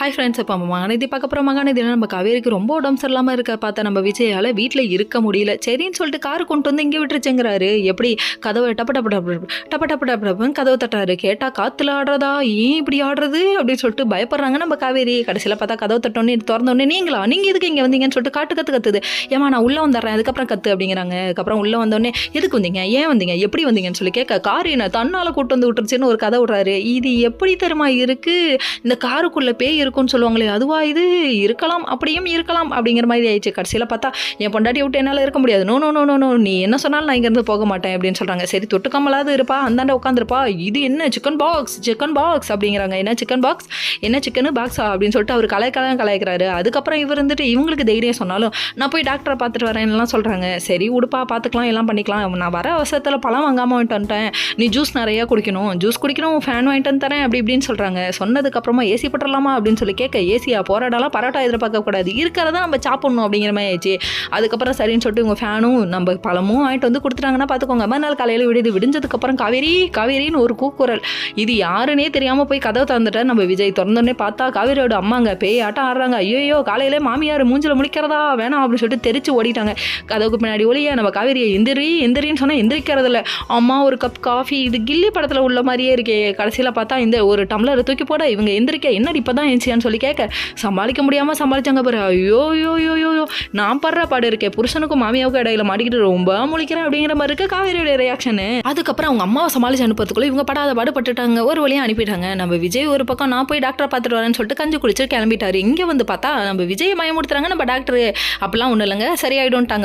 Hi friends, இப்போ மகாநதி பார்க்க போகிற மகாநதியில் நம்ம காவேரிக்கு ரொம்ப உடம்பு சரியில்லாமல் இருக்க பார்த்தா நம்ம விஜயால் வீட்டில் இருக்க முடியல. சரின்னு சொல்லிட்டு கார் கொண்டு வந்து இங்கே விட்டுருச்சுங்கிறாரு. எப்படி கதவை டப்பன்னு கதவை தட்டுறாரு. கேட்டால் காற்றுல ஆடுறதா, ஏன் இப்படி ஆடுறது அப்படின்னு சொல்லிட்டு பயப்படுறாங்க நம்ம காவேரி. கடைசியில் பார்த்தா கதவை தட்டோன்னே திறந்தோடனே நீங்கள் எதுக்கு இங்கே வந்தீங்கன்னு சொல்லிட்டு கத்துது. ஏமா நான் உள்ளே வந்துடுறேன், அதுக்கப்புறம் கற்று அப்படிங்கிறாங்க. அதுக்கப்புறம் உள்ளே வந்தோடனே எதுக்கு வந்தீங்க, ஏன் வந்தீங்க, எப்படி வந்தீங்கன்னு சொல்லி கேட்க, கார் என்ன தன்னால் கூட்டு வந்து விட்டுருச்சுன்னு ஒரு கதை விடுறாரு. இது எப்படி தெரியுமா இருக்குது, இந்த காருக்குள்ளே பேய் இருக்குன்னு சொல்லுவாங்களே அதுவா, இது இருக்கலாம், அப்படியும் இருக்கலாம் அப்படிங்கிற மாதிரி ஆயிடுச்சு. கடைசியில் பார்த்தா என் பொண்டாட்டியை விட்டு என்னால் இருக்க முடியாது, no no no no no, நீ என்ன சொன்னாலும் நான் இங்கேருந்து போக மாட்டேன் அப்படின்னு சொல்கிறாங்க. சரி தொட்டுக்காமலாவது இருப்பா, அந்தாண்ட உட்காந்துருப்பா. இது என்ன சிக்கன் பாக்ஸ் அப்படிங்கிறாங்க. என்ன சிக்கன் பாக்ஸ், என்ன சிக்கனு பாக்ஸா அப்படின்னு சொல்லிட்டு அவர் கலாய்க்கிறாரு. அதுக்கப்புறம் இவர் வந்துட்டு இவங்களுக்கு தைரியம் சொன்னாலும் நான் போய் டாக்டரை பார்த்துட்டு வரேன்லாம் சொல்கிறாங்க. சரி உடுப்பா, பார்த்துக்கலாம், எல்லாம் பண்ணிக்கலாம், நான் வர அவசரத்தில் பழம் வாங்காமல் வந்துட்டேன், நீ ஜூஸ் நிறையா குடிக்கணும், ஃபேன் வாங்கிட்டு வந்து தரேன் அப்படி இப்படின்னு சொல்கிறாங்க. சொன்னதுக்கப்புறமா ஏசி போட்டுடலாமா அப்படின்னு சொல்லி கேட்க, ஏசியா போராடலாம், பரோட்டா எதிர்பார்க்கக்கூடாது, இருக்கிறத நம்ம சாப்பிடணும் அப்படிங்கிற மாதிரி ஆயிடுச்சு. அதுக்கப்புறம் சரின்னு சொல்லிட்டு இவங்க ஃபேனும் நம்ம பழமும் வாங்கிட்டு வந்து கொடுத்துட்டாங்கன்னா பார்த்துக்கோங்க. மறுநாள் காலையில் விடிஞ்சதுக்கப்புறம் காவேரின்னு ஒரு கூக்குரல். இது யாருன்னே தெரியாமல் போய் கதவை திறந்துட்டார் நம்ம விஜய். திறந்தோடனே பார்த்தா காவேரியோட அம்மாங்க பேய் ஆட்டம் ஆடுறாங்க. ஐயோ காலையிலே மாமியார் மூஞ்சில் முழிக்கிறதா வேணாம் அப்படின்னு சொல்லிட்டு தெரிச்சு ஓடிட்டாங்க. கதவுக்கு பின்னாடி ஒளிய நம்ம காவேரியை எந்திரின்னு சொன்னால் எந்திரிக்கிறதில்ல. அம்மா ஒரு கப் காஃபி, இது கில்லி படத்தில் உள்ள மாதிரியே இருக்கே. கடைசியில் பார்த்தா இந்த ஒரு டம்ளரை தூக்கி போட இவங்க எந்திரிக்க, என்னடி இப்போ தான் எழுச்சியான்னு சொல்லி கேட்க, சமாளிக்க முடியாமல் சமாளிச்சாங்க பாரு. ஐயோ நான் படுற பாடு இருக்கேன், புருஷனுக்கும் மாமியாவுக்கும் இடையில மாட்டிக்கிட்டு ரொம்ப முழிக்கிறேன் அப்படிங்கிற மாதிரி இருக்கு காவேரியோட ரியாக்ஷனு. அதுக்கப்புறம் அவங்க அம்மாவை சமாளிச்சு அனுப்புறதுக்குள்ள இவங்க படாத பாடுபட்டுட்டாங்க. ஒரு வழியாக அனுப்பிட்டாங்க. நம்ம விஜய் ஒரு பக்கம் நான் போய் டாக்டரை பார்த்துட்டு வரேன்னு சொல்லிட்டு கஞ்சி குடிச்சு கிளம்பிட்டாரு. இங்கே வந்து பார்த்தா நம்ம விஜய் பயமுடுத்துறாங்க நம்ம டாக்டர். அப்படிலாம் ஒன்றும் இல்லைங்க, சரியாயிடும்ட்டாங்க.